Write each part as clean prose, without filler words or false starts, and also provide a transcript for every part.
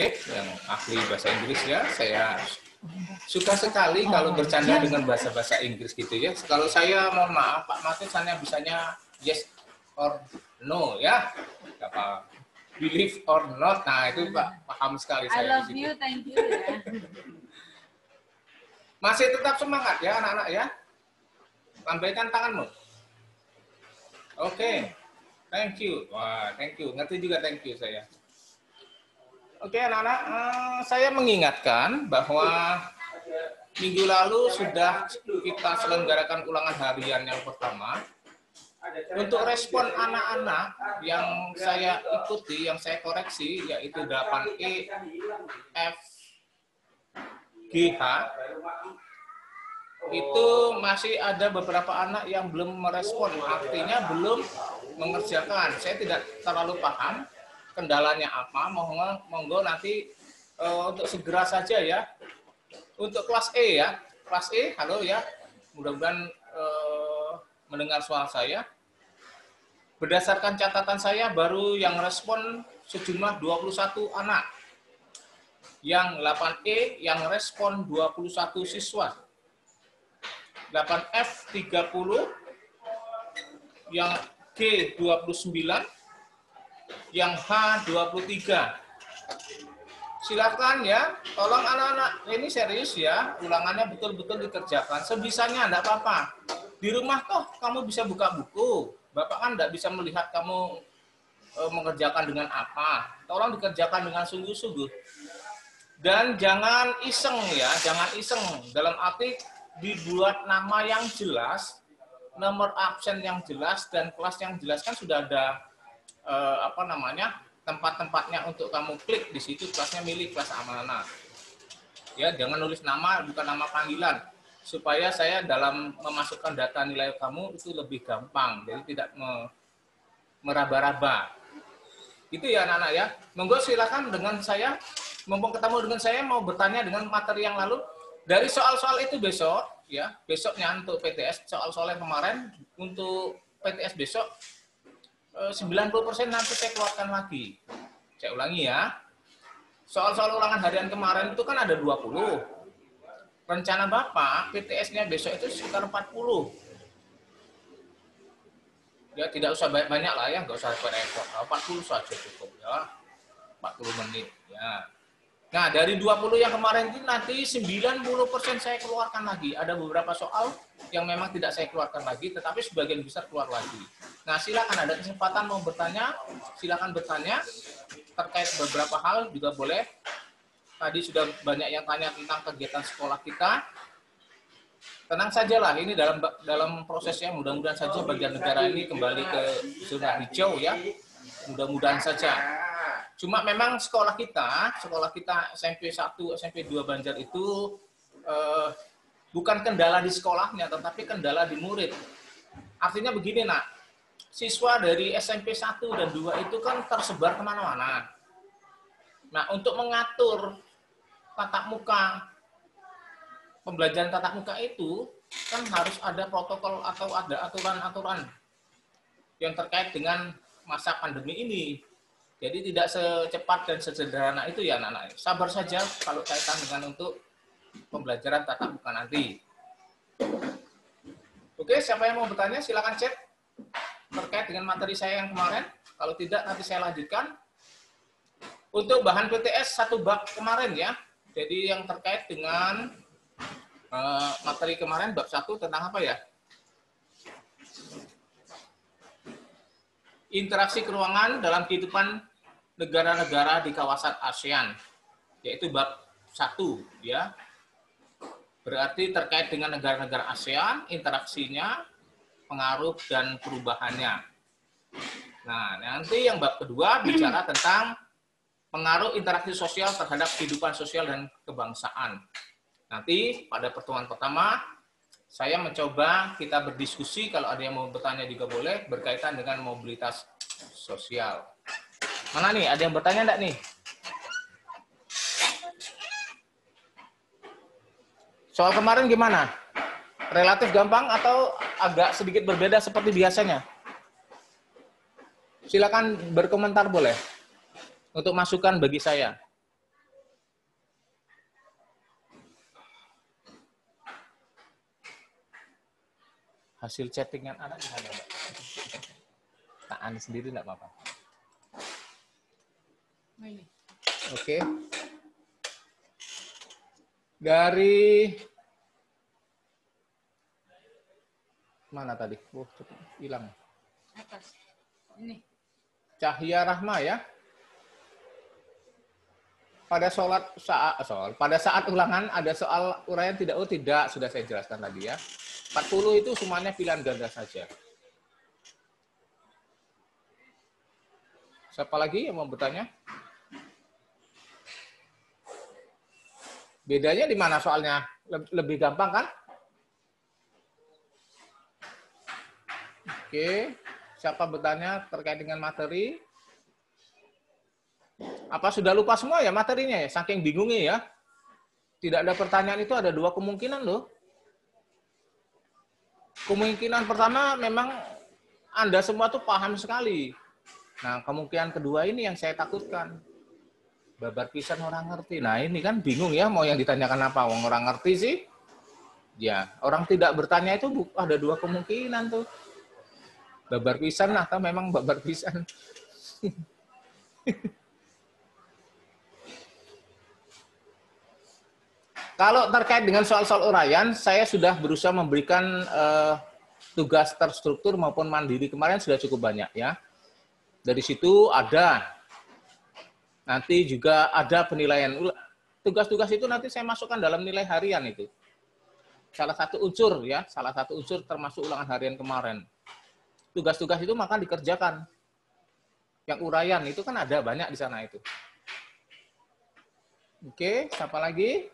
yang ahli bahasa Inggris ya, saya suka sekali kalau bercanda dengan bahasa-bahasa Inggris gitu ya. Kalau saya mohon maaf Pak Martin, saya bisanya yes or no ya, apa believe or not. Nah itu Pak paham sekali saya. I love you, thank you ya. Masih tetap semangat ya anak-anak ya. Lambaikan tanganmu. Oke, thank you. Wah, thank you. Ngerti juga thank you saya. Oke anak-anak, saya mengingatkan bahwa minggu lalu sudah kita selenggarakan ulangan harian yang pertama. Untuk respon anak-anak yang saya ikuti, yang saya koreksi, yaitu 8E, F, G, H, itu masih ada beberapa anak yang belum merespon, artinya belum mengerjakan. Saya tidak terlalu paham kendalanya apa, monggo nanti untuk segera saja ya. Untuk kelas E ya, kelas E, halo ya, mudah-mudahan mendengar suara saya. Berdasarkan catatan saya baru yang respon sejumlah 21 anak. Yang 8E yang respon 21 siswa. 8F 30, yang G 29, yang H 23. Silakan ya, tolong anak-anak, ini serius ya, ulangannya betul-betul dikerjakan. Sebisanya enggak apa-apa. Di rumah toh kamu bisa buka buku. Bapak kan enggak bisa melihat kamu mengerjakan dengan apa. Tolong dikerjakan dengan sungguh-sungguh. Dan jangan iseng ya, jangan iseng. Dalam arti dibuat nama yang jelas, nomor absen yang jelas, dan kelas yang jelas kan sudah ada tempat-tempatnya untuk kamu klik di situ, kelasnya milik kelas amanah. Ya, jangan nulis nama bukan nama panggilan supaya saya dalam memasukkan data nilai kamu itu lebih gampang. Jadi tidak meraba-raba. Itu ya anak-anak ya. Monggo silakan dengan saya, mumpung ketemu dengan saya mau bertanya dengan materi yang lalu. Dari soal-soal itu besok ya, besoknya untuk PTS soal-soal yang kemarin untuk PTS besok 90% nanti saya keluarkan lagi. Saya ulangi ya. Soal-soal ulangan harian kemarin itu kan ada 20. Rencana Bapak, PTS-nya besok itu sekitar 40. Ya tidak usah banyak lah ya, nggak usah repot. 40 saja cukup ya. 40 menit ya. Nah, dari 20 yang kemarin itu nanti 90% saya keluarkan lagi. Ada beberapa soal yang memang tidak saya keluarkan lagi, tetapi sebagian besar keluar lagi. Nah, silakan ada kesempatan mau bertanya, silakan bertanya terkait beberapa hal juga boleh. Tadi sudah banyak yang tanya tentang kegiatan sekolah kita. Tenang sajalah, ini dalam prosesnya mudah-mudahan saja bagian negara ini kembali ke zona hijau ya. Mudah-mudahan saja. Cuma memang sekolah kita SMP 1, SMP 2 Banjar itu bukan kendala di sekolahnya, tetapi kendala di murid. Artinya begini nak, siswa dari SMP 1 dan 2 itu kan tersebar kemana-mana. Nah untuk mengatur tatap muka, pembelajaran tatap muka itu kan harus ada protokol atau ada aturan-aturan yang terkait dengan masa pandemi ini. Jadi tidak secepat dan sesederhana itu ya anak-anak. Sabar saja kalau kaitan dengan untuk pembelajaran tatap muka nanti. Oke, siapa yang mau bertanya silakan chat terkait dengan materi saya yang kemarin. Kalau tidak nanti saya lanjutkan. Untuk bahan PTS satu bab kemarin ya. Jadi yang terkait dengan materi kemarin bab 1 tentang apa ya? Interaksi keuangan dalam kehidupan negara-negara di kawasan ASEAN, yaitu bab 1 ya. Berarti terkait dengan negara-negara ASEAN, interaksinya, pengaruh dan perubahannya. Nah, nanti yang bab kedua bicara tentang pengaruh interaksi sosial terhadap kehidupan sosial dan kebangsaan. Nanti pada pertemuan pertama saya mencoba kita berdiskusi, kalau ada yang mau bertanya juga boleh, berkaitan dengan mobilitas sosial. Mana nih, ada yang bertanya enggak nih? Soal kemarin gimana? Relatif gampang atau agak sedikit berbeda seperti biasanya? Silakan berkomentar boleh, untuk masukan bagi saya. Hasil chattingan anak gimana, Mbak? Taan sendiri enggak apa-apa. Oke. Dari mana tadi? Oh, hilang. Atas. Ini. Cahya Rahma ya. Pada pada saat ulangan ada soal uraian tidak? Oh tidak, sudah saya jelaskan tadi ya. 40 itu semuanya pilihan ganda saja. Siapa lagi yang mau bertanya? Bedanya di mana soalnya? Lebih gampang kan? Oke, siapa bertanya terkait dengan materi? Apa sudah lupa semua ya materinya ya? Saking bingungnya ya. Tidak ada pertanyaan itu ada dua kemungkinan loh. Kemungkinan pertama memang Anda semua tuh paham sekali. Nah, kemungkinan kedua ini yang saya takutkan. Babar pisan orang ngerti. Nah, ini kan bingung ya mau yang ditanyakan apa. Orang ngerti sih. Ya, orang tidak bertanya itu ada dua kemungkinan tuh. Babar pisan atau memang babar pisan. Kalau terkait dengan soal-soal uraian, saya sudah berusaha memberikan tugas terstruktur maupun mandiri kemarin sudah cukup banyak ya. Dari situ ada, nanti juga ada penilaian. Tugas-tugas itu nanti saya masukkan dalam nilai harian itu. Salah satu unsur ya, salah satu unsur termasuk ulangan harian kemarin. Tugas-tugas itu maka dikerjakan. Yang uraian itu kan ada banyak di sana itu. Oke, siapa lagi?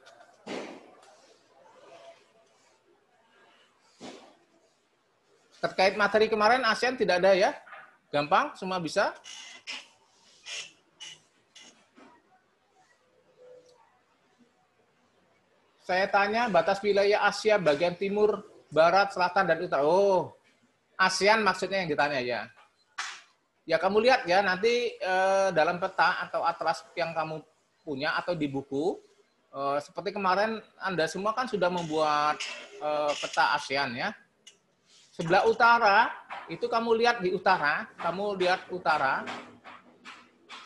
Terkait materi kemarin ASEAN tidak ada ya? Gampang, semua bisa? Saya tanya batas wilayah Asia bagian timur, barat, selatan, dan utara. Oh, ASEAN maksudnya yang ditanya ya. Ya kamu lihat ya nanti dalam peta atau atlas yang kamu punya atau di buku, seperti kemarin Anda semua kan sudah membuat peta ASEAN ya. Sebelah utara, itu kamu lihat di utara,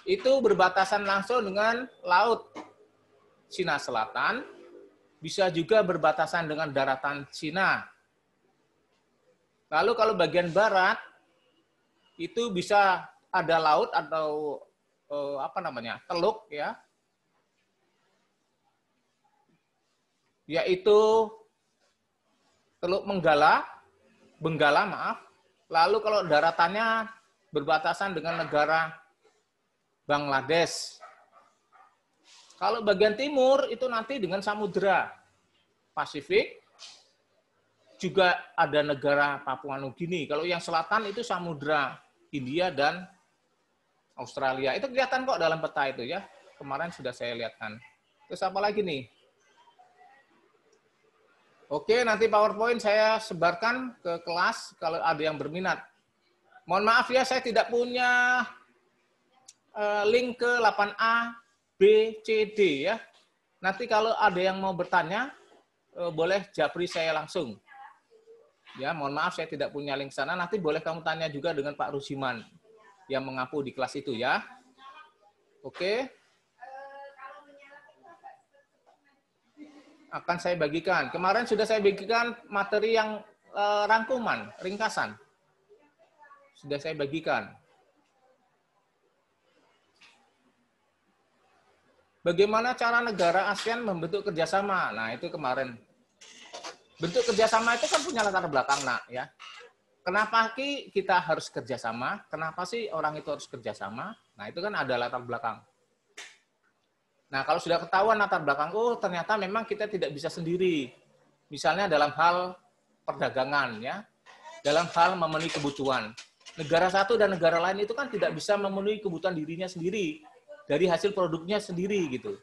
itu berbatasan langsung dengan laut Cina Selatan, bisa juga berbatasan dengan daratan Cina. Lalu kalau bagian barat, itu bisa ada laut atau teluk ya, yaitu Teluk Benggala, maaf. Lalu kalau daratannya berbatasan dengan negara Bangladesh. Kalau bagian timur itu nanti dengan Samudra Pasifik, juga ada negara Papua Nugini. Kalau yang selatan itu Samudra Hindia dan Australia. Itu kelihatan kok dalam peta itu ya. Kemarin sudah saya lihatkan. Terus apa lagi nih? Oke, nanti PowerPoint saya sebarkan ke kelas kalau ada yang berminat. Mohon maaf ya, saya tidak punya link ke 8A, B, C, D ya. Nanti kalau ada yang mau bertanya, boleh japri saya langsung. Ya, mohon maaf saya tidak punya link sana. Nanti boleh kamu tanya juga dengan Pak Rusiman yang mengapu di kelas itu ya. Oke. Akan saya bagikan. Kemarin sudah saya bagikan materi yang rangkuman, ringkasan. Sudah saya bagikan. Bagaimana cara negara ASEAN membentuk kerjasama? Nah, itu kemarin. Bentuk kerjasama itu kan punya latar belakang, nak ya. Kenapa kita harus kerjasama? Kenapa sih orang itu harus kerjasama? Nah, itu kan ada latar belakang. Nah, kalau sudah ketahuan latar belakang, oh ternyata memang kita tidak bisa sendiri. Misalnya dalam hal perdagangan, ya, dalam hal memenuhi kebutuhan. Negara satu dan negara lain itu kan tidak bisa memenuhi kebutuhan dirinya sendiri dari hasil produknya sendiri gitu.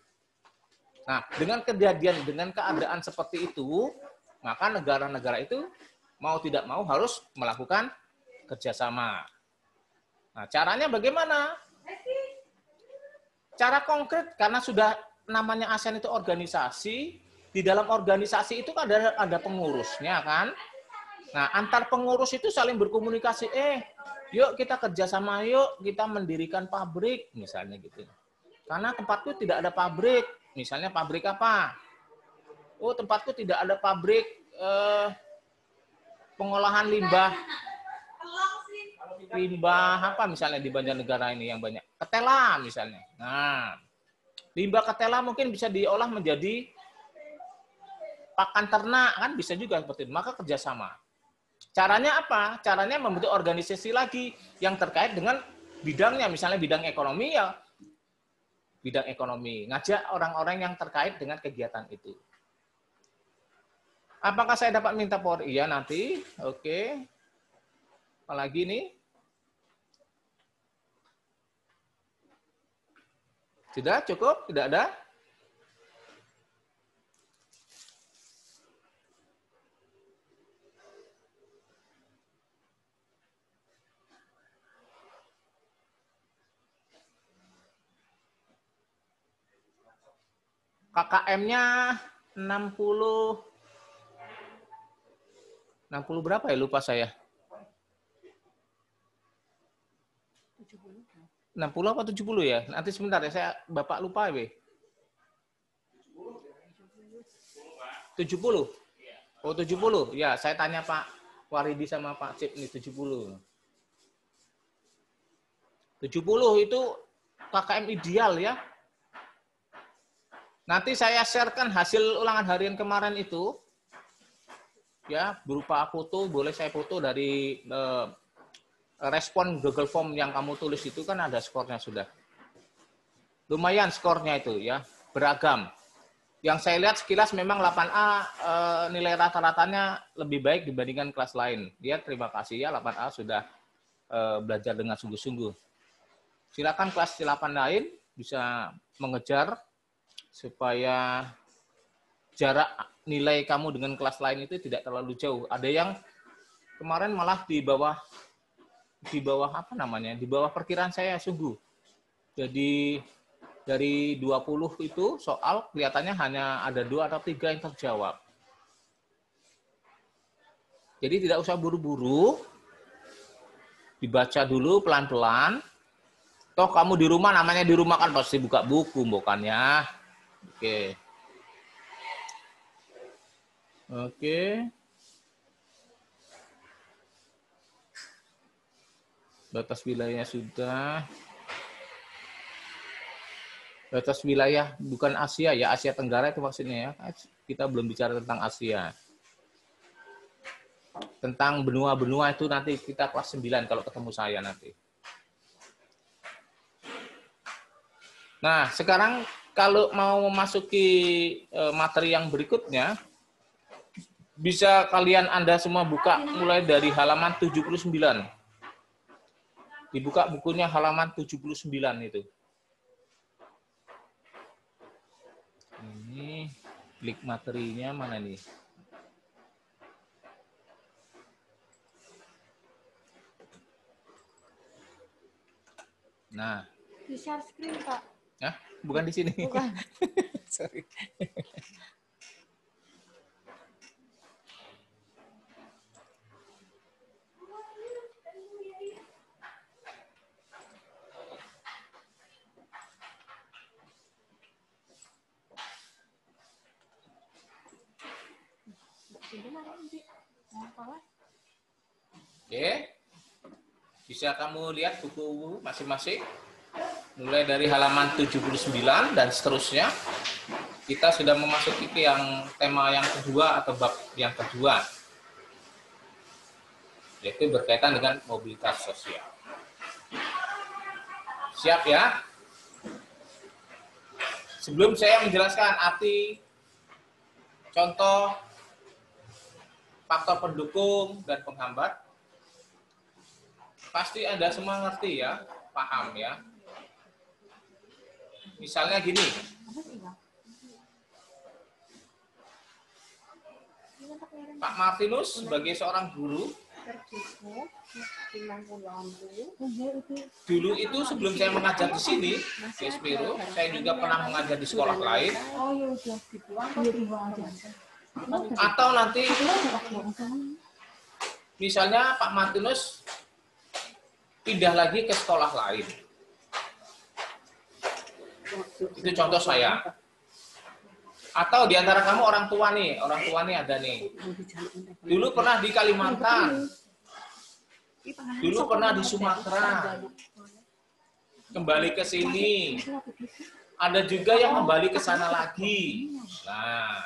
Nah, dengan kejadian, dengan keadaan seperti itu, maka negara-negara itu mau tidak mau harus melakukan kerjasama. Nah, caranya bagaimana? Cara konkret, karena sudah namanya ASEAN itu organisasi, di dalam organisasi itu kan ada pengurusnya kan. Nah, antar pengurus itu saling berkomunikasi. Yuk kita kerjasama, yuk kita mendirikan pabrik, misalnya gitu. Karena tempatku tidak ada pabrik. Misalnya pabrik apa? Oh, tempatku tidak ada pabrik pengolahan limbah. Limbah apa misalnya di Banjarnegara ini yang banyak? Ketela misalnya. Nah, limbah ketela mungkin bisa diolah menjadi pakan ternak, kan bisa juga seperti itu. Maka kerjasama. Caranya apa? Caranya membentuk organisasi lagi yang terkait dengan bidangnya. Misalnya bidang ekonomi, ya bidang ekonomi. Ngajak orang-orang yang terkait dengan kegiatan itu. Apakah saya dapat minta power? Iya nanti. Oke. Apalagi nih? Sudah cukup? Tidak ada? KKM-nya 60 berapa ya? Lupa saya. 60 apa 70 ya? Nanti sebentar ya, saya Bapak lupa ya. 70? Oh 70? Ya, saya tanya Pak Waridi sama Pak Cip ini 70. 70 itu KKM ideal ya. Nanti saya sharekan hasil ulangan harian kemarin itu, ya berupa foto, boleh saya foto dari respon Google Form yang kamu tulis itu kan ada skornya sudah. Lumayan skornya itu ya, beragam. Yang saya lihat sekilas memang 8A nilai rata-ratanya lebih baik dibandingkan kelas lain. Ya terima kasih ya 8A sudah belajar dengan sungguh-sungguh. Silakan kelas 8 lain bisa mengejar supaya jarak nilai kamu dengan kelas lain itu tidak terlalu jauh. Ada yang kemarin malah di bawah apa namanya? Di bawah perkiraan saya sungguh. Jadi dari 20 itu soal kelihatannya hanya ada 2 atau 3 yang terjawab. Jadi tidak usah buru-buru. Dibaca dulu pelan-pelan. Toh kamu di rumah, namanya di rumah kan pasti buka buku, bukannya. Oke. Batas wilayah sudah. Batas wilayah bukan Asia ya, Asia Tenggara itu maksudnya ya. Kita belum bicara tentang Asia. Tentang benua-benua itu nanti kita kelas 9 kalau ketemu saya nanti. Nah, sekarang kalau mau memasuki materi yang berikutnya, bisa kalian Anda semua buka mulai dari halaman 79. Dibuka bukunya halaman 79 itu. Ini klik materinya mana nih? Nah. Di share screen, Pak. Hah? Bukan di sini. Bukan. Sorry. Oke. Bisa kamu lihat buku masing-masing. Mulai dari halaman 79 dan seterusnya. Kita sudah memasuki yang tema yang kedua atau bab yang kedua. Yaitu berkaitan dengan mobilitas sosial. Siap ya? Sebelum saya menjelaskan arti, contoh, faktor pendukung dan penghambat, pasti Anda semua ngerti ya, paham ya. Misalnya gini, Pak Martinus sebagai seorang guru, dulu itu sebelum saya mengajar di sini, di Espiro, saya juga pernah mengajar di sekolah lain. Atau nanti Misalnya Pak Martinus pindah lagi ke sekolah lain. Itu contoh saya. Atau di antara kamu orang tua nih ada nih. Dulu pernah di Kalimantan. Dulu pernah di Sumatera. Kembali ke sini. Ada juga yang kembali ke sana lagi. Nah,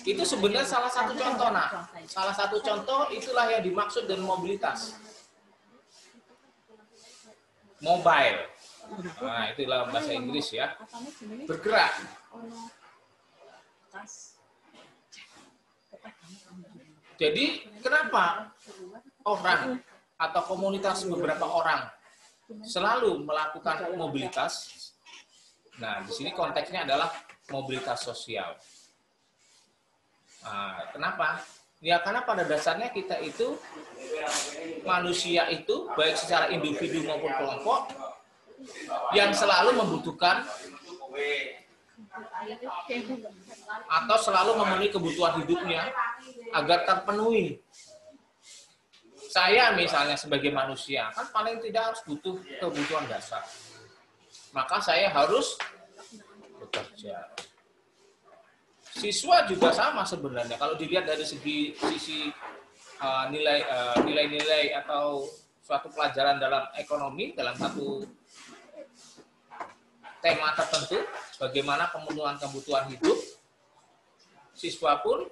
itu sebenarnya salah satu contoh, nak. Salah satu contoh itulah yang dimaksud dengan mobilitas. Mobile. Nah, itulah bahasa Inggris ya. Bergerak. Jadi, kenapa orang atau komunitas beberapa orang selalu melakukan mobilitas? Nah, di sini konteksnya adalah mobilitas sosial. Nah, kenapa? Ya karena pada dasarnya kita itu manusia itu baik secara individu maupun kelompok yang selalu membutuhkan atau selalu memenuhi kebutuhan hidupnya agar terpenuhi. Saya misalnya sebagai manusia kan paling tidak harus butuh kebutuhan dasar. Maka saya harus bekerja. Siswa juga sama sebenarnya. Kalau dilihat dari sisi nilai-nilai atau suatu pelajaran dalam ekonomi, dalam satu tema tertentu, bagaimana pemenuhan kebutuhan hidup, siswa pun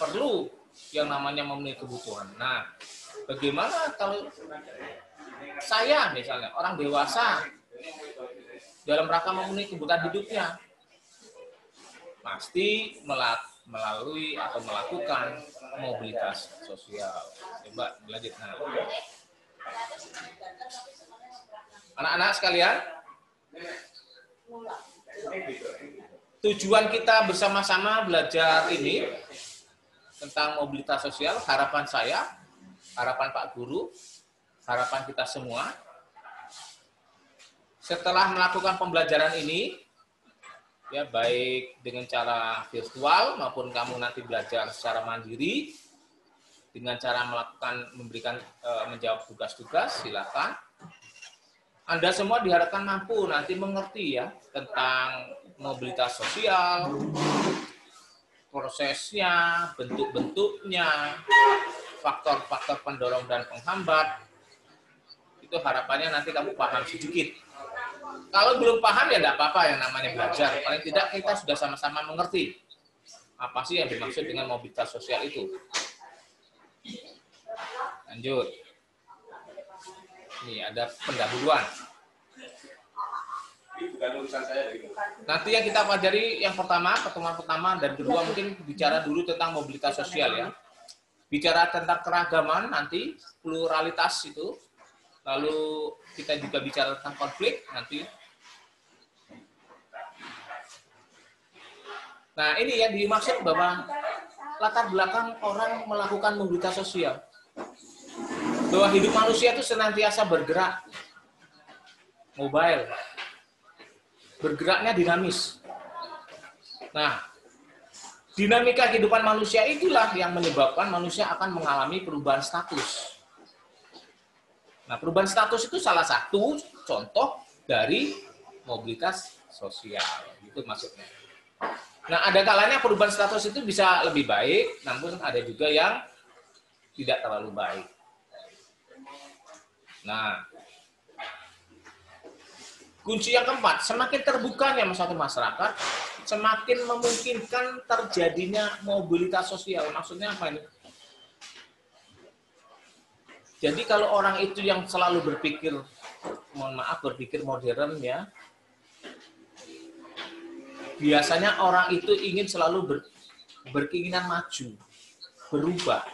perlu yang namanya memenuhi kebutuhan. Nah, bagaimana kalau saya misalnya, orang dewasa, dalam rangka memenuhi kebutuhan hidupnya, pasti melalui atau melakukan mobilitas sosial. Coba lanjut. Anak-anak sekalian, tujuan kita bersama-sama belajar ini tentang mobilitas sosial, harapan saya, harapan Pak Guru, harapan kita semua, setelah melakukan pembelajaran ini, ya baik dengan cara virtual maupun kamu nanti belajar secara mandiri dengan cara menjawab tugas-tugas, silakan. Anda semua diharapkan mampu nanti mengerti ya tentang mobilitas sosial, prosesnya, bentuk-bentuknya, faktor-faktor pendorong dan penghambat. Itu harapannya nanti kamu paham sedikit. Kalau belum paham ya tidak apa-apa yang namanya belajar. Paling tidak kita sudah sama-sama mengerti apa sih yang dimaksud dengan mobilitas sosial itu. Lanjut. Ini ada pendahuluan. Nanti yang kita pelajari yang pertama, pertemuan pertama dan kedua mungkin bicara dulu tentang mobilitas sosial ya. Bicara tentang keragaman nanti, pluralitas itu. Lalu kita juga bicara tentang konflik nanti. Nah, ini yang dimaksud bahwa latar belakang orang melakukan mobilitas sosial. Bahwa hidup manusia itu senantiasa bergerak. Mobile. Bergeraknya dinamis. Nah, dinamika kehidupan manusia itulah yang menyebabkan manusia akan mengalami perubahan status. Nah, perubahan status itu salah satu contoh dari mobilitas sosial. Itu maksudnya. Nah, ada kalanya perubahan status itu bisa lebih baik, namun ada juga yang tidak terlalu baik. Nah, kunci yang keempat, semakin terbukanya suatu masyarakat, semakin memungkinkan terjadinya mobilitas sosial. Maksudnya apa ini? Jadi kalau orang itu yang selalu berpikir, berpikir modern ya, biasanya orang itu ingin selalu berkeinginan maju, berubah.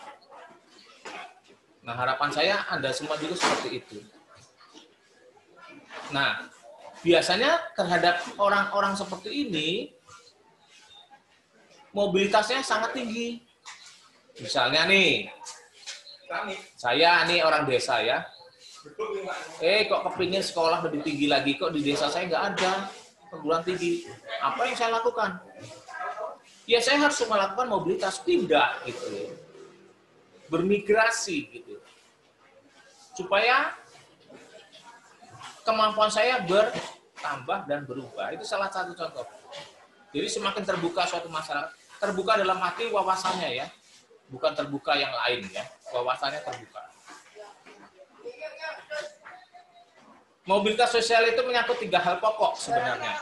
Nah, harapan saya Anda semua juga seperti itu. Nah, biasanya terhadap orang-orang seperti ini, mobilitasnya sangat tinggi. Misalnya nih, saya nih orang desa ya, kok kepingin sekolah lebih tinggi lagi, kok di desa saya nggak ada perguruan tinggi. Apa yang saya lakukan? Ya saya harus melakukan mobilitas, pindah gitu. bermigrasi gitu. Supaya kemampuan saya bertambah dan berubah. Itu salah satu contoh. Jadi semakin terbuka suatu masalah, terbuka dalam arti wawasannya ya, bukan terbuka yang lain ya, wawasannya terbuka. Mobilitas sosial itu menyangkut 3 hal pokok sebenarnya.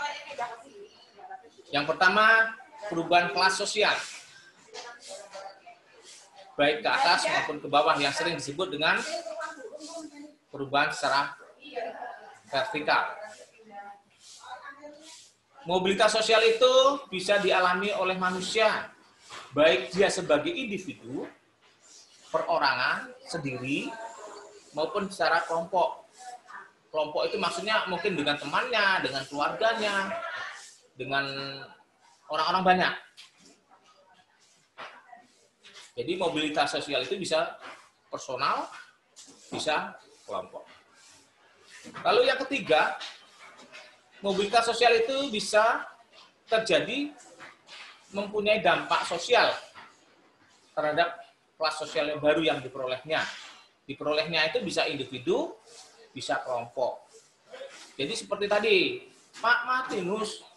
Yang pertama, perubahan kelas sosial. Baik ke atas maupun ke bawah yang sering disebut dengan perubahan secara vertikal. Mobilitas sosial itu bisa dialami oleh manusia, baik dia sebagai individu, perorangan, sendiri, maupun secara kelompok. Kelompok itu maksudnya mungkin dengan temannya, dengan keluarganya, dengan orang-orang banyak. Jadi mobilitas sosial itu bisa personal, bisa kelompok. Lalu yang ketiga, mobilitas sosial itu bisa terjadi mempunyai dampak sosial terhadap kelas sosial yang baru yang diperolehnya. Diperolehnya itu bisa individu, bisa kelompok. Jadi seperti tadi, Pak Martinus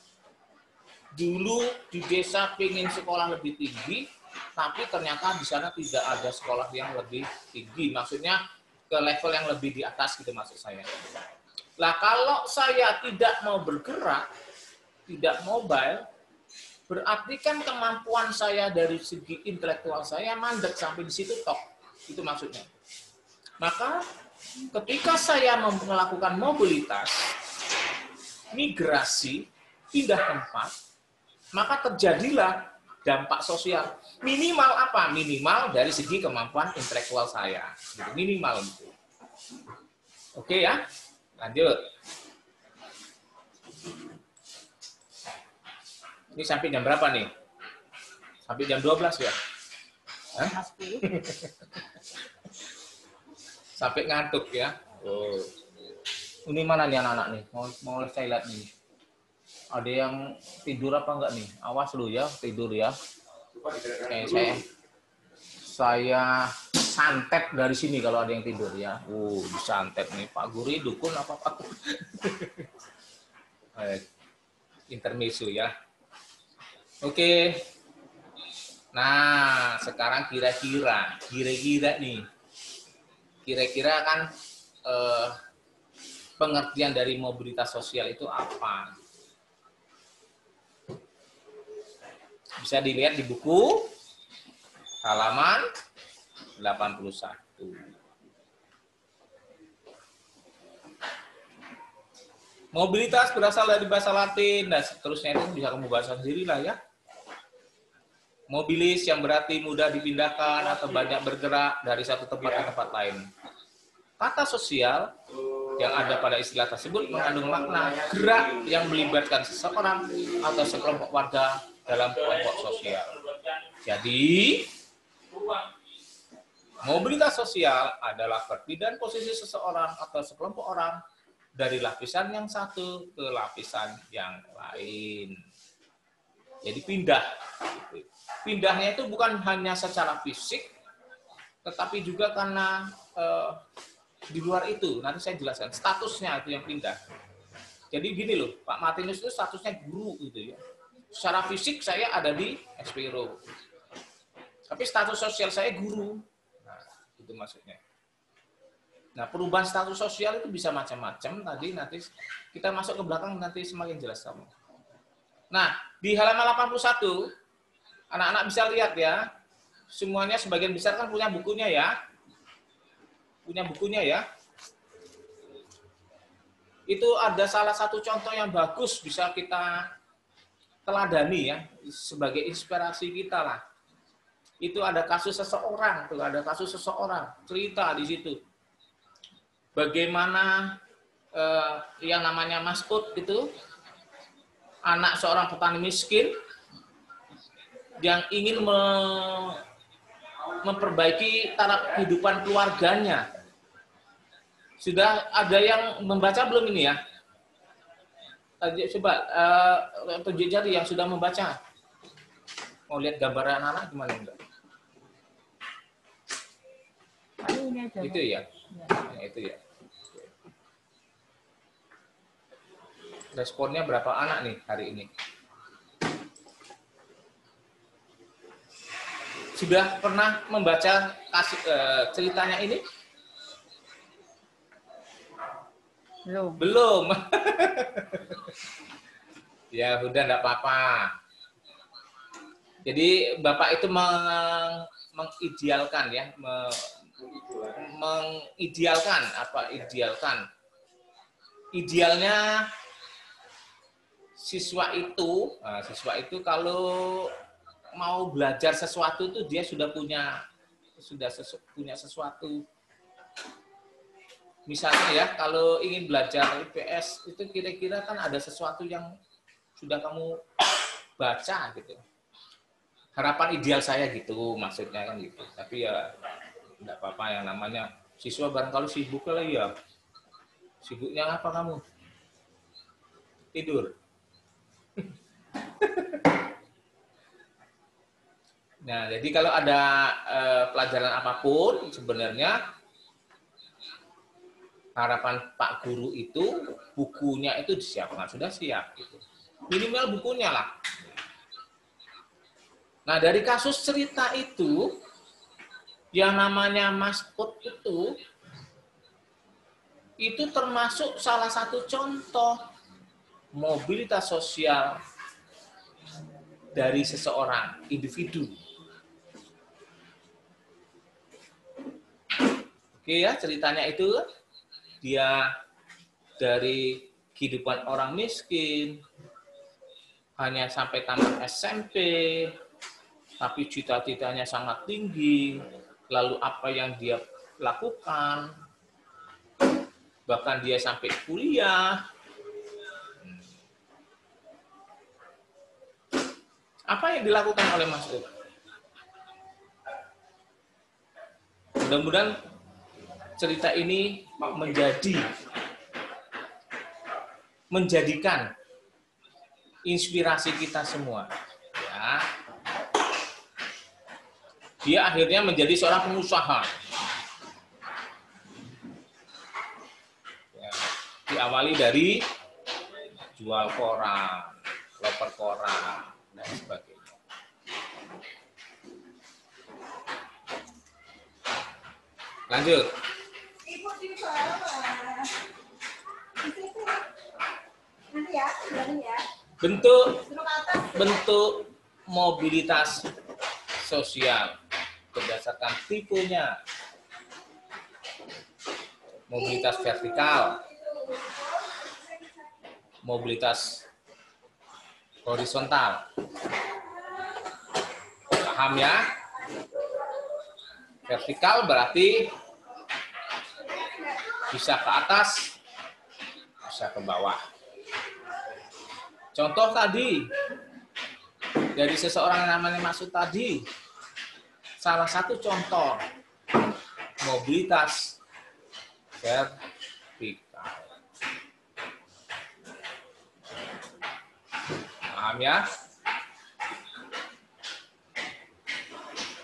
dulu di desa pengen sekolah lebih tinggi, tapi ternyata di sana tidak ada sekolah yang lebih tinggi. Maksudnya ke level yang lebih di atas gitu maksud saya. Lah kalau saya tidak mau bergerak, tidak mobile, berarti kan kemampuan saya dari segi intelektual saya mandek sampai di situ tok. Itu maksudnya. Maka ketika saya melakukan mobilitas, migrasi, pindah tempat, maka terjadilah dampak sosial. Minimal apa? Minimal dari segi kemampuan intelektual saya. Gitu. Minimal gitu. Oke ya, lanjut. Ini sampai jam berapa nih? Sampai jam 12 ya? Hah? Sampai ngantuk ya. Oh. Ini mana nih anak-anak nih? Mau saya lihat nih. Ada yang tidur apa enggak nih? Awas lu ya, tidur ya. Saya santet dari sini kalau ada yang tidur ya. Disantet nih Pak Guru dukun apa Pak? Intermezzo ya. Oke. Nah, sekarang kira-kira nih. Kira-kira kan pengertian dari mobilitas sosial itu apa? Bisa dilihat di buku halaman 81. Mobilitas berasal dari bahasa Latin dan seterusnya itu bisa kamu baca sendiri lah ya. Mobilis yang berarti mudah dipindahkan atau banyak bergerak dari satu tempat ke tempat lain. Kata sosial yang ada pada istilah tersebut mengandung makna gerak yang melibatkan seseorang atau sekelompok warga dalam kelompok sosial. Jadi, mobilitas sosial adalah perpindahan posisi seseorang atau sekelompok orang dari lapisan yang satu ke lapisan yang lain. Jadi pindah. Pindahnya itu bukan hanya secara fisik, tetapi juga karena di luar itu. Nanti saya jelaskan statusnya itu yang pindah. Jadi gini loh, Pak Martinus itu statusnya guru gitu ya. Secara fisik saya ada di Espero. Tapi status sosial saya guru. Nah, itu maksudnya. Nah, perubahan status sosial itu bisa macam-macam. Nanti kita masuk ke belakang nanti semakin jelas kamu. Nah, di halaman 81, anak-anak bisa lihat ya. Semuanya sebagian besar kan punya bukunya ya. Punya bukunya ya. Itu ada salah satu contoh yang bagus bisa kita teladani ya, sebagai inspirasi kita lah. Itu ada kasus seseorang, cerita di situ. Bagaimana yang namanya Mas'ud itu, anak seorang petani miskin yang ingin memperbaiki taraf kehidupan keluarganya. Sudah ada yang membaca belum ini ya? Coba tunjuk jari yang sudah membaca. Mau lihat gambaran anak gimana enggak? Ini aja. Itu ya. Ya. Nah, itu ya. Responnya berapa anak nih hari ini? Sudah pernah membaca ceritanya ini? Belum. Belum. Ya udah enggak apa-apa. Jadi Bapak itu mengidealkan ya, mengidealkan apa idealkan? Idealnya siswa itu kalau mau belajar sesuatu itu dia sudah punya sesuatu. Misalnya ya, kalau ingin belajar IPS itu kira-kira kan ada sesuatu yang sudah kamu baca gitu. Harapan ideal saya gitu, maksudnya kan gitu. Tapi ya enggak apa-apa, yang namanya siswa barangkali sibuk kali ya. Sibuknya apa kamu? Tidur. Nah, jadi kalau ada pelajaran apapun sebenarnya harapan Pak Guru itu bukunya itu disiapkan, sudah siap gitu. Minimal bukunya lah. Nah, dari kasus cerita itu yang namanya Mas Put itu termasuk salah satu contoh mobilitas sosial dari seseorang individu. Oke ya, ceritanya itu dia dari kehidupan orang miskin hanya sampai tamat SMP, tapi cita-citanya sangat tinggi. Lalu apa yang dia lakukan? Bahkan dia sampai kuliah. Apa yang dilakukan oleh Mas Ud? Mudah-mudahan cerita ini menjadikan inspirasi kita semua. Ya. Dia akhirnya menjadi seorang pengusaha. Ya. Diawali dari jual koran, loper koran, dan sebagainya. Lanjut. Bentuk mobilitas sosial berdasarkan tipenya. Mobilitas vertikal, mobilitas horizontal. Paham ya? Vertikal berarti bisa ke atas, bisa ke bawah. Contoh tadi dari seseorang yang namanya Masud tadi, salah satu contoh mobilitas vertikal. Paham ya?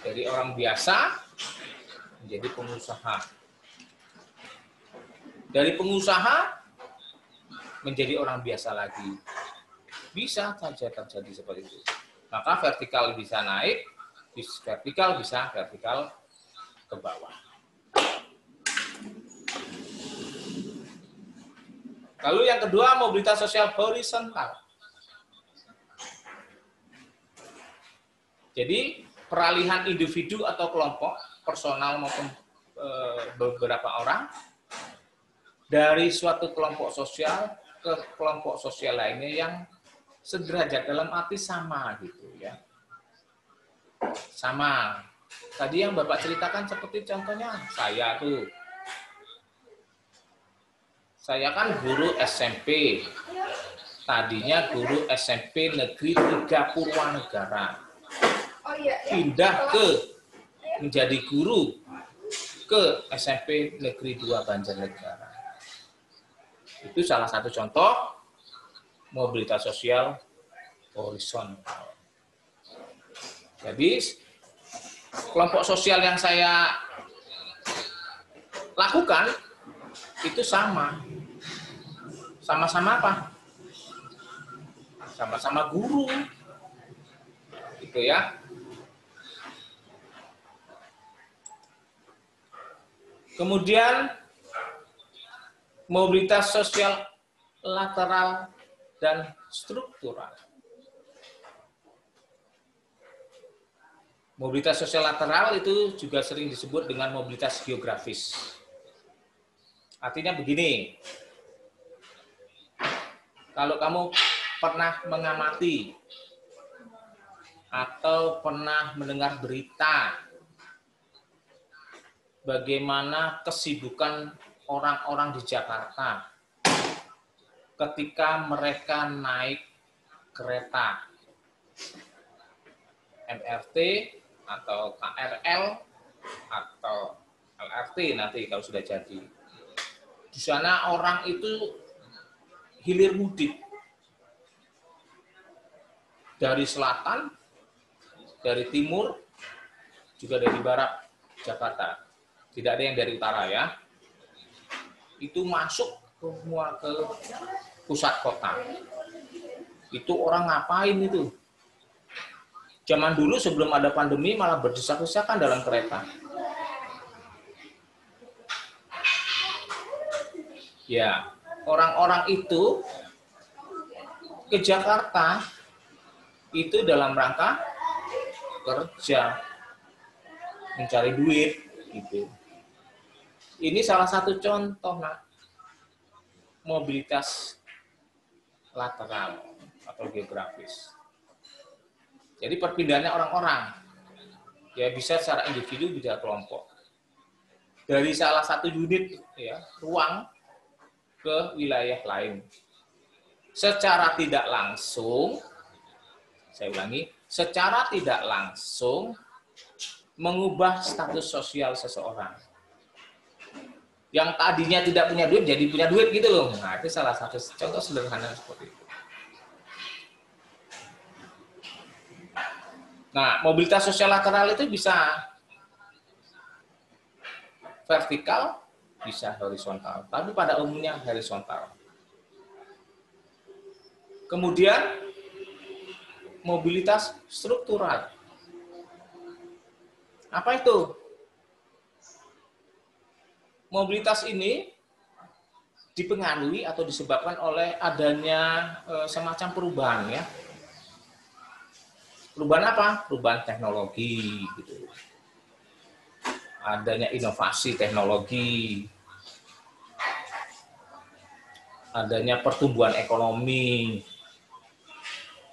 Dari orang biasa menjadi pengusaha. Dari pengusaha menjadi orang biasa lagi. Bisa saja terjadi seperti itu. Maka vertikal bisa naik, vertikal bisa vertikal ke bawah. Lalu yang kedua, mobilitas sosial horizontal. Jadi peralihan individu atau kelompok, personal maupun beberapa orang, dari suatu kelompok sosial ke kelompok sosial lainnya yang sederajat, dalam arti sama gitu ya. Sama. Tadi yang Bapak ceritakan seperti contohnya saya tuh. Saya kan guru SMP. Tadinya guru SMP Negeri 3 Purwanegara. Pindah menjadi guru ke SMP Negeri 2 Banjarnegara. Itu salah satu contoh mobilitas sosial horizontal. Jadi kelompok sosial yang saya lakukan itu sama. Sama-sama apa? Sama-sama guru. Gitu ya. Kemudian mobilitas sosial lateral dan struktural. Mobilitas sosial lateral itu juga sering disebut dengan mobilitas geografis. Artinya begini, kalau kamu pernah mengamati atau pernah mendengar berita bagaimana kesibukan orang-orang di Jakarta ketika mereka naik kereta MRT atau KRL atau LRT nanti kalau sudah jadi. Di sana orang itu hilir mudik dari selatan, dari timur, juga dari barat Jakarta. Tidak ada yang dari utara ya. Itu masuk semua ke pusat kota. Itu orang ngapain itu? Zaman dulu sebelum ada pandemi malah berdesak-desakan dalam kereta. Ya, orang-orang itu ke Jakarta itu dalam rangka kerja, mencari duit gitu. Ini salah satu contoh mobilitas lateral atau geografis. Jadi perpindahannya orang-orang, ya bisa secara individu, bisa kelompok. Dari salah satu unit ya, ruang ke wilayah lain. Secara tidak langsung, saya ulangi, secara tidak langsung mengubah status sosial seseorang. Yang tadinya tidak punya duit jadi punya duit gitu loh. Nah, itu salah satu contoh sederhana seperti itu. Nah, mobilitas sosial lateral itu bisa vertikal, bisa horizontal, tapi pada umumnya horizontal. Kemudian mobilitas struktural. Apa itu? Mobilitas ini dipengaruhi atau disebabkan oleh adanya semacam perubahan ya. Perubahan apa? Perubahan teknologi gitu. Adanya inovasi teknologi. Adanya pertumbuhan ekonomi.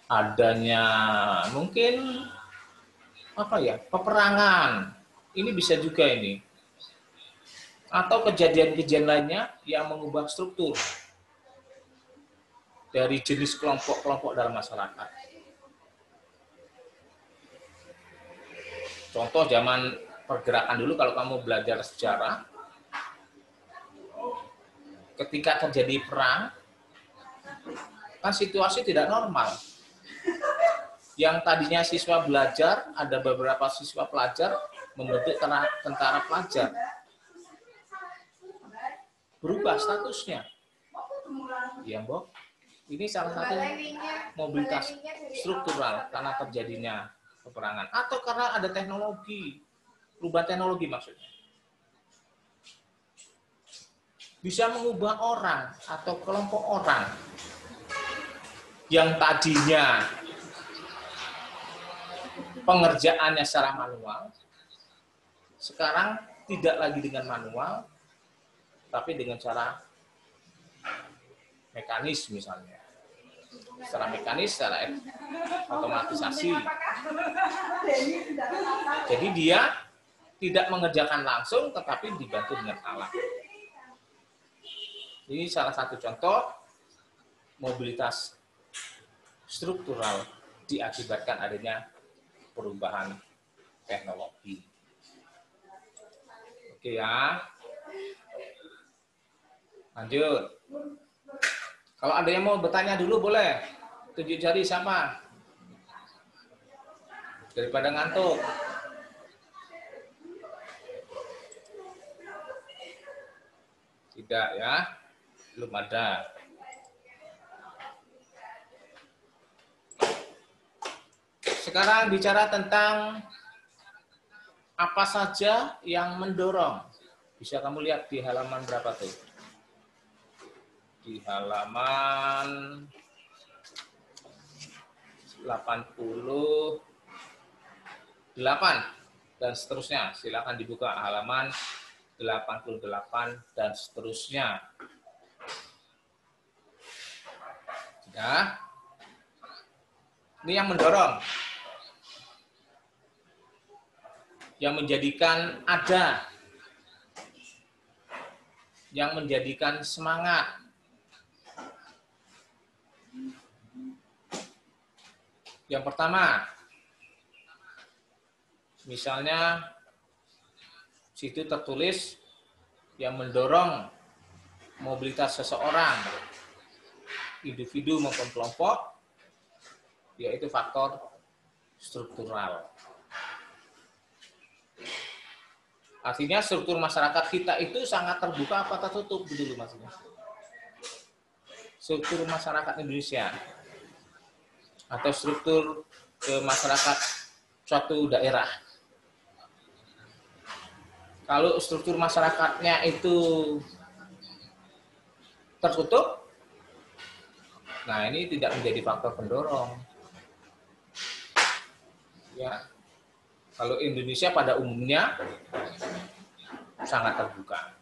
Adanya mungkin apa ya? Peperangan. Ini bisa juga ini. Atau kejadian-kejadian lainnya yang mengubah struktur dari jenis kelompok-kelompok dalam masyarakat. Contoh zaman pergerakan dulu kalau kamu belajar sejarah, ketika terjadi perang, kan situasi tidak normal. Yang tadinya siswa belajar, ada beberapa siswa pelajar membentuk tentara pelajar. Berubah statusnya. Ya, Mbok. Ini salah satu mobilitas struktural karena terjadinya peperangan. Atau karena ada teknologi. Perubahan teknologi maksudnya. Bisa mengubah orang atau kelompok orang yang tadinya pengerjaannya secara manual, sekarang tidak lagi dengan manual, tapi dengan cara mekanis misalnya. Secara mekanis, secara otomatisasi. Jadi dia tidak mengerjakan langsung, tetapi dibantu dengan alat. Ini salah satu contoh mobilitas struktural diakibatkan adanya perubahan teknologi. Oke ya. Lanjut. Kalau ada yang mau bertanya dulu boleh. Tunjuk jari siapa? Daripada ngantuk. ada ya, belum ada. Sekarang bicara tentang apa saja yang mendorong. Bisa kamu lihat di halaman berapa tuh? Di halaman 88 dan seterusnya. Silakan dibuka halaman 88 dan seterusnya. Sudah? Ini yang mendorong. Yang menjadikan ada. Yang menjadikan semangat. Yang pertama, misalnya situ tertulis yang mendorong mobilitas seseorang, individu maupun kelompok, yaitu faktor struktural. Artinya struktur masyarakat kita itu sangat terbuka apa tertutup dulu maksudnya. Struktur masyarakat Indonesia atau struktur masyarakat suatu daerah. Kalau struktur masyarakatnya itu tertutup, nah ini tidak menjadi faktor pendorong. Ya, kalau Indonesia pada umumnya sangat terbuka.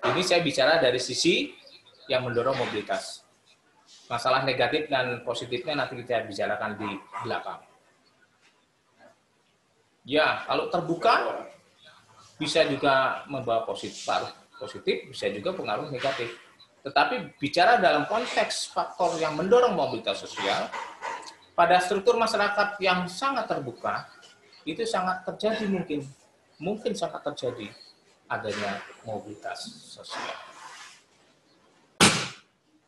Ini saya bicara dari sisi yang mendorong mobilitas. Masalah negatif dan positifnya nanti kita bicarakan di belakang. Ya, kalau terbuka bisa juga membawa positif, bisa juga pengaruh negatif. Tetapi bicara dalam konteks faktor yang mendorong mobilitas sosial, pada struktur masyarakat yang sangat terbuka, itu sangat terjadi mungkin sangat terjadi adanya mobilitas sosial.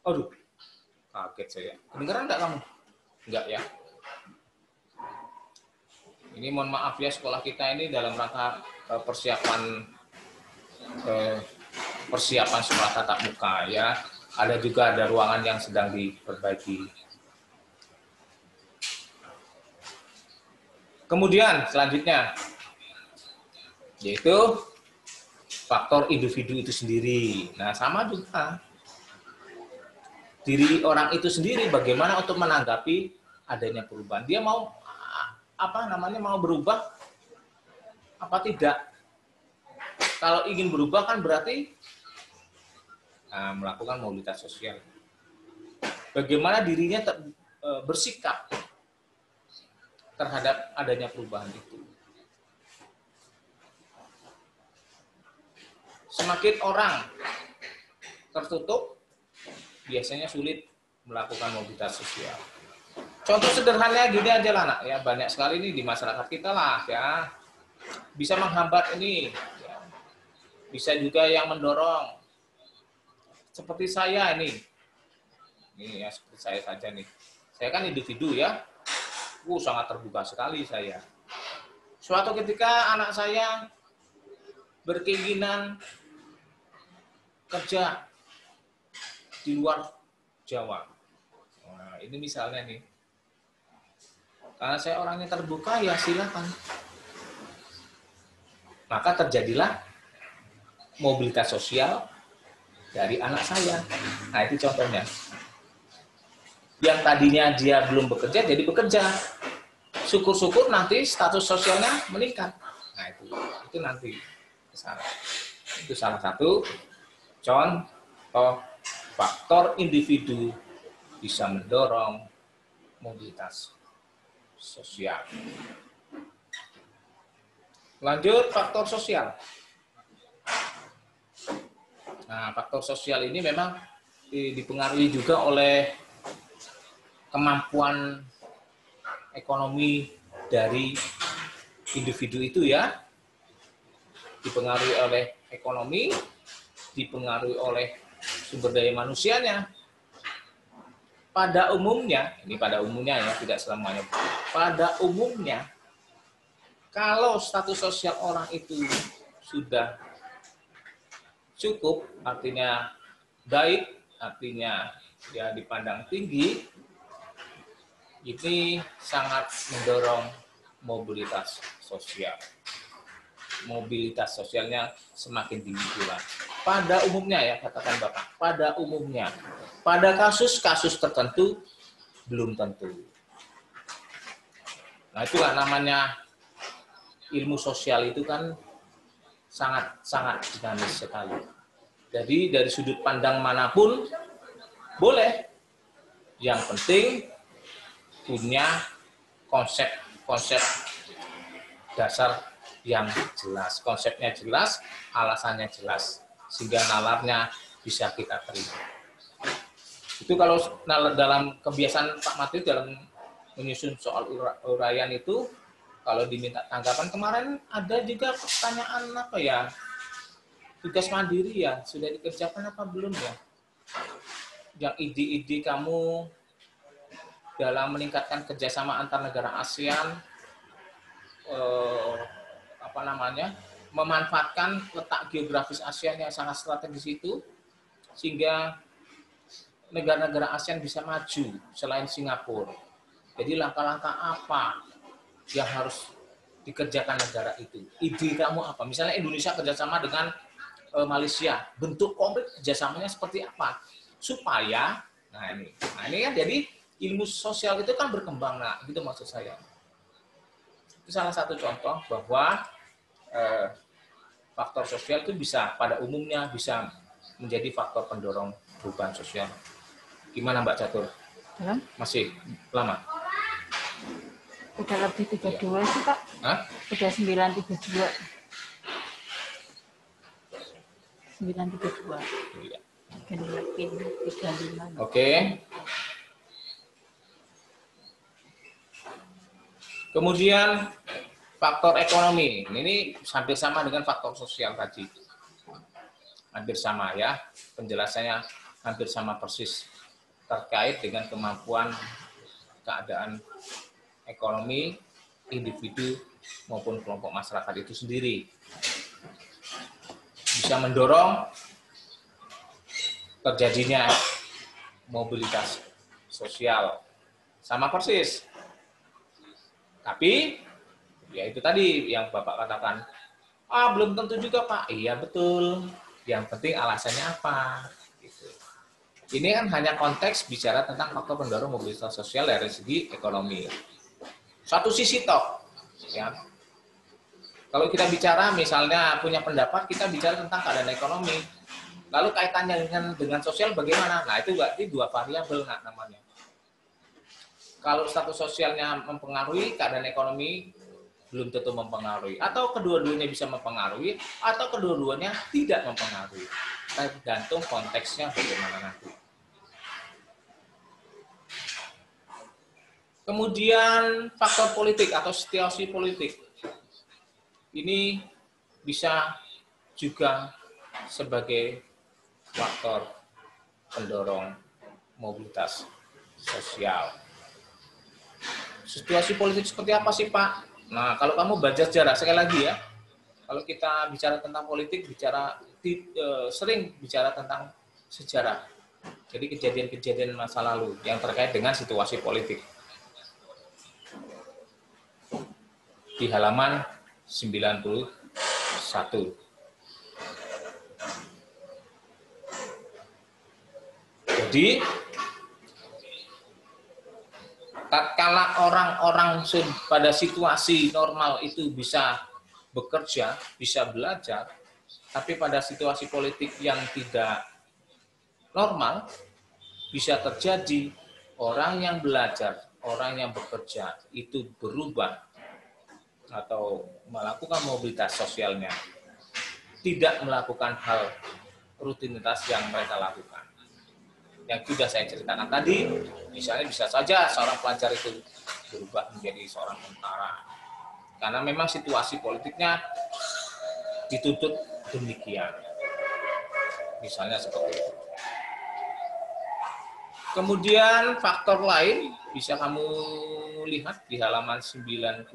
Aduh, kaget saya. Kedengeran enggak kamu? Enggak ya? Ini mohon maaf ya, sekolah kita ini dalam rangka persiapan sekolah tatap muka ya. Ada juga ruangan yang sedang diperbaiki. Kemudian selanjutnya yaitu faktor individu itu sendiri. Nah, sama juga diri orang itu sendiri bagaimana untuk menanggapi adanya perubahan. Dia mau mau berubah apa tidak? Kalau ingin berubah kan berarti melakukan mobilitas sosial. Bagaimana dirinya bersikap terhadap adanya perubahan itu. Semakin orang tertutup, biasanya sulit melakukan mobilitas sosial. Contoh sederhananya gini aja lah, nak ya, banyak sekali ini di masyarakat kita lah ya, bisa menghambat ini, ya. Bisa juga yang mendorong. Seperti saya ini ya seperti saya saja nih. Saya kan individu ya. Sangat terbuka sekali saya. Suatu ketika anak saya berkeinginan kerja di luar Jawa. Nah, ini misalnya nih. Karena saya orangnya terbuka, ya silakan. Maka terjadilah mobilitas sosial dari anak saya. Nah, itu contohnya. Yang tadinya dia belum bekerja, jadi bekerja. Syukur-syukur nanti status sosialnya meningkat. Nah, itu nanti kesana. Itu salah satu contoh faktor individu bisa mendorong mobilitas sosial. Lanjut, faktor sosial. Nah, faktor sosial ini memang dipengaruhi juga oleh kemampuan ekonomi dari individu itu ya, dipengaruhi oleh ekonomi, dipengaruhi oleh sumber daya manusianya. Pada umumnya, ini pada umumnya ya, tidak selamanya. Pada umumnya, kalau status sosial orang itu sudah cukup, artinya baik, artinya ya dipandang tinggi, ini sangat mendorong mobilitas sosial. Mobilitas sosialnya semakin tinggi pula. Pada umumnya ya, katakan Bapak, pada umumnya. Pada kasus-kasus tertentu, belum tentu. Nah, itulah namanya ilmu sosial itu kan sangat dinamis sekali. Jadi dari sudut pandang manapun boleh. Yang penting punya konsep dasar yang jelas. Konsepnya jelas, alasannya jelas. Sehingga nalarnya bisa kita terima. Itu kalau dalam kebiasaan Pak Matri dalam menyusun soal uraian itu, kalau diminta tanggapan kemarin ada juga pertanyaan apa ya, tugas mandiri ya, sudah dikerjakan apa belum ya? Yang ide-ide kamu dalam meningkatkan kerjasama antar negara ASEAN, memanfaatkan letak geografis ASEAN yang sangat strategis itu, sehingga negara-negara ASEAN bisa maju selain Singapura. Jadi langkah-langkah apa yang harus dikerjakan negara itu? Ide kamu apa? Misalnya Indonesia kerjasama dengan Malaysia, bentuk konkret kerjasamanya seperti apa? Supaya, nah ini kan jadi ilmu sosial itu kan berkembang, nah gitu maksud saya. Itu salah satu contoh bahwa faktor sosial itu bisa pada umumnya bisa menjadi faktor pendorong perubahan sosial. Gimana Mbak Catur? Masih lama? Udah lebih 32 sih Pak. Hah? Udah 932. 932. Iya. Lebih 35. Oke. Kemudian faktor ekonomi. Ini hampir sama dengan faktor sosial tadi. Hampir sama ya. Penjelasannya hampir sama persis. Terkait dengan kemampuan keadaan ekonomi individu maupun kelompok masyarakat itu sendiri. Bisa mendorong terjadinya mobilitas sosial. Sama persis. Tapi, ya itu tadi yang Bapak katakan, belum tentu juga Pak. Iya betul. Yang penting alasannya apa. Gitu. Ini kan hanya konteks bicara tentang faktor pendorong mobilitas sosial dari segi ekonomi. Satu sisi toh, ya. Kalau kita bicara misalnya punya pendapat, kita bicara tentang keadaan ekonomi. Lalu kaitannya dengan sosial bagaimana? Nah itu berarti dua variabel namanya. Kalau status sosialnya mempengaruhi, keadaan ekonomi belum tentu mempengaruhi. Atau kedua-duanya bisa mempengaruhi, atau kedua-duanya tidak mempengaruhi. Tergantung konteksnya bagaimana nanti. Kemudian faktor politik atau situasi politik. Ini bisa juga sebagai faktor pendorong mobilitas sosial. Situasi politik seperti apa sih Pak? Nah, kalau kamu baca sejarah, sekali lagi ya, kalau kita bicara tentang politik, sering bicara tentang sejarah. Jadi kejadian-kejadian masa lalu yang terkait dengan situasi politik. Di halaman 91. Jadi, tatkala orang-orang pada situasi normal itu bisa bekerja, bisa belajar, tapi pada situasi politik yang tidak normal, bisa terjadi orang yang belajar, orang yang bekerja itu berubah atau melakukan mobilitas sosialnya, tidak melakukan hal rutinitas yang mereka lakukan. Yang sudah saya ceritakan tadi, misalnya bisa saja seorang pelajar itu berubah menjadi seorang tentara. Karena memang situasi politiknya dituntut demikian. Misalnya seperti itu. Kemudian faktor lain bisa kamu lihat di halaman 92.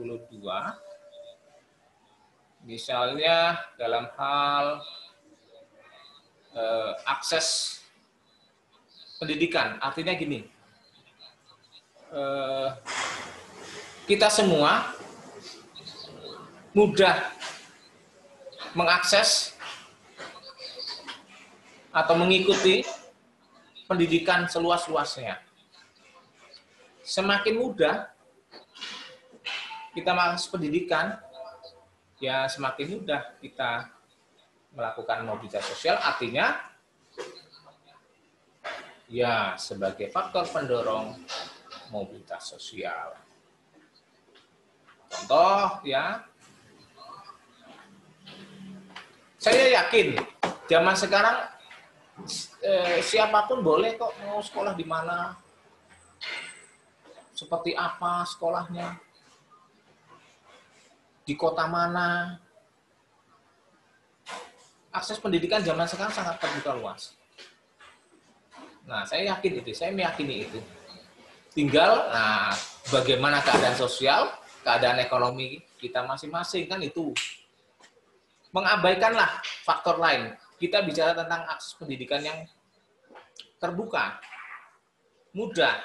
Misalnya dalam hal akses pendidikan. Artinya gini, kita semua mudah mengakses atau mengikuti pendidikan seluas-luasnya. Semakin mudah kita mengakses pendidikan, ya semakin mudah kita melakukan mobilitas sosial. Artinya, ya sebagai faktor pendorong mobilitas sosial. Contoh, ya, saya yakin zaman sekarang siapapun boleh kok mau sekolah di mana, seperti apa sekolahnya, di kota mana. Akses pendidikan zaman sekarang sangat terbuka luas. Nah, saya yakin itu, saya meyakini itu. Tinggal, nah, bagaimana keadaan sosial, keadaan ekonomi kita masing-masing, kan itu. Mengabaikanlah faktor lain. Kita bicara tentang akses pendidikan yang terbuka, mudah.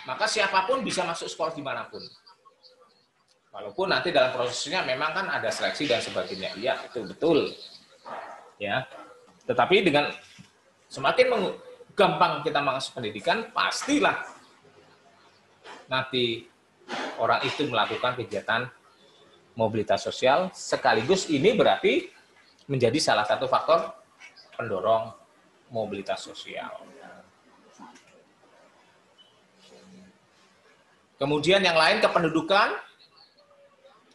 Maka siapapun bisa masuk sekolah dimanapun. Walaupun nanti dalam prosesnya memang kan ada seleksi dan sebagainya. Iya, itu betul. Ya. Tetapi dengan semakin gampang kita mengakses pendidikan, pastilah nanti orang itu melakukan kegiatan mobilitas sosial, sekaligus ini berarti menjadi salah satu faktor pendorong mobilitas sosial. Kemudian yang lain, kependudukan,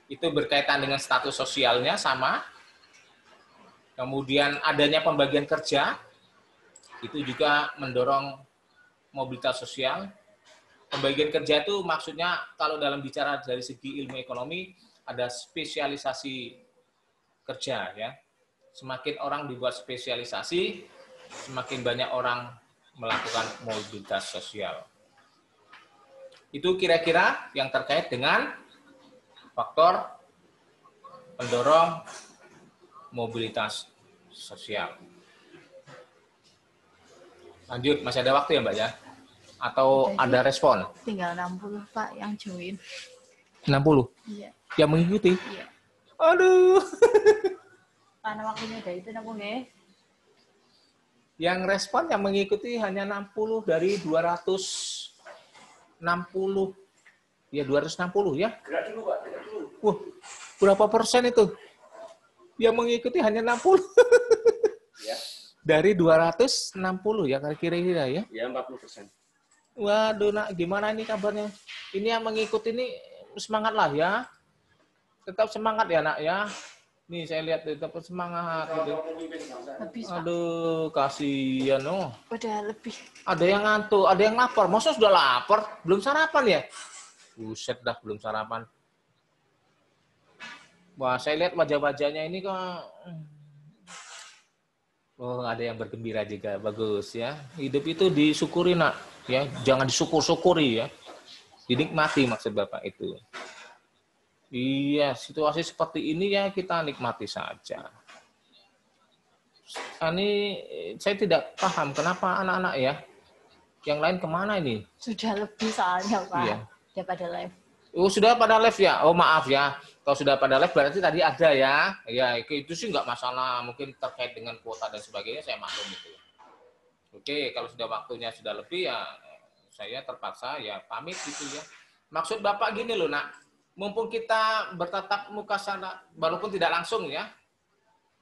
itu berkaitan dengan status sosialnya sama. Kemudian adanya pembagian kerja, itu juga mendorong mobilitas sosial. Pembagian kerja itu maksudnya kalau dalam bicara dari segi ilmu ekonomi, ada spesialisasi kerja, ya. Semakin orang dibuat spesialisasi, semakin banyak orang melakukan mobilitas sosial. Itu kira-kira yang terkait dengan faktor pendorong mobilitas sosial. Lanjut, masih ada waktu ya Mbak ya? Atau jadi, ada respon? Tinggal 60 Pak yang join. 60? Iya. Yang mengikuti? Iya. Aduh. Karena waktunya udah itu nabung ya. Yang respon yang mengikuti hanya 60 dari 260. Ya 260 ya. Gerak dulu Pak, gerak dulu. Wah, berapa persen itu? Yang mengikuti hanya 60. Ya. Dari 260 ya kira-kira ya. Ya 40%. Waduh nak, gimana ini kabarnya? Ini yang mengikuti ini semangat lah ya. Tetap semangat ya nak ya. Nih saya lihat tetap semangat gitu. Lebih Pak. Aduh, kasihan oh. Udah lebih. Ada yang ngantuk, ada yang lapar. Masa sudah lapar? Belum sarapan ya? Buset dah, belum sarapan. Wah, saya lihat wajah-wajahnya ini kok. Oh, ada yang bergembira juga. Bagus ya. Hidup itu disyukuri nak. Ya, jangan disyukur-syukuri ya. Dinikmati maksud Bapak itu. Iya, situasi seperti ini ya kita nikmati saja. Ini saya tidak paham kenapa anak-anak ya. Yang lain kemana ini? Sudah lebih soalnya Pak. Iya. Udah pada live. Oh, sudah pada live ya? Oh, maaf ya. Kalau sudah pada live berarti tadi ada ya. Ya, itu sih nggak masalah. Mungkin terkait dengan kuota dan sebagainya saya maklum itu. Oke, kalau sudah waktunya sudah lebih ya saya terpaksa ya pamit gitu ya. Maksud Bapak gini loh, Nak. Mumpung kita bertatap muka sana, walaupun tidak langsung ya.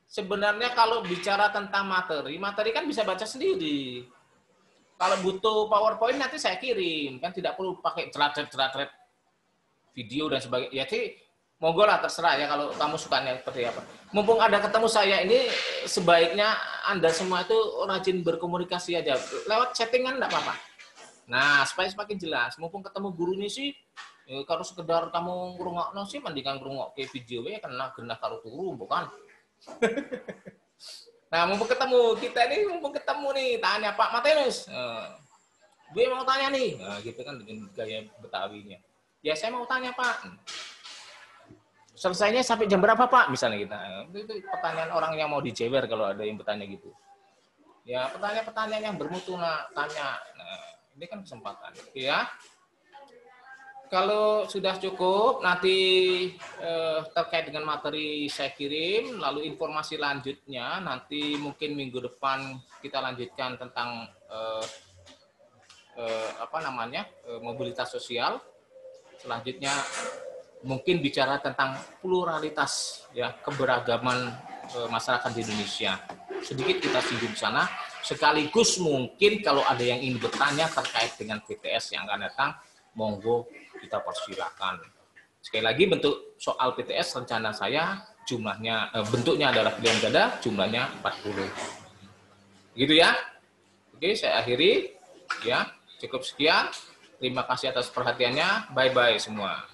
Sebenarnya kalau bicara tentang materi kan bisa baca sendiri. Kalau butuh PowerPoint nanti saya kirim, kan tidak perlu pakai jerat-jerat video dan sebagainya. Ya sih, monggo lah terserah ya kalau kamu sukanya seperti apa. Mumpung ada ketemu saya ini, sebaiknya Anda semua itu rajin berkomunikasi aja. Lewat chattingan enggak apa-apa. Nah, supaya semakin jelas. Mumpung ketemu guru ini sih, kalau sekedar kamu ngrungokno sih mendingan ngrungokke video ya kena genah karo turu bukan. Nah, mumpung ketemu nih, tanya Pak Martinus. Gue mau tanya nih. Nah, gitu kan dengan gaya Betawinya. Ya, saya mau tanya Pak. selesainya sampai jam berapa Pak? Misalnya kita. Itu pertanyaan orang yang mau dijewer kalau ada yang bertanya gitu. Ya, pertanyaan-pertanyaan yang bermutu tanya. Nah, ini kan kesempatan. Ya. Kalau sudah cukup, nanti terkait dengan materi saya kirim, lalu informasi lanjutnya nanti mungkin minggu depan kita lanjutkan tentang mobilitas sosial. Selanjutnya mungkin bicara tentang pluralitas, ya, keberagaman masyarakat di Indonesia. Sedikit kita singgung di sana. Sekaligus mungkin kalau ada yang ingin bertanya terkait dengan PTS yang akan datang, monggo kita persilakan. Sekali lagi bentuk soal PTS rencana saya jumlahnya bentuknya adalah pilihan ganda, jumlahnya 40. Gitu ya. Oke, saya akhiri ya. Cukup sekian. Terima kasih atas perhatiannya. Bye-bye semua.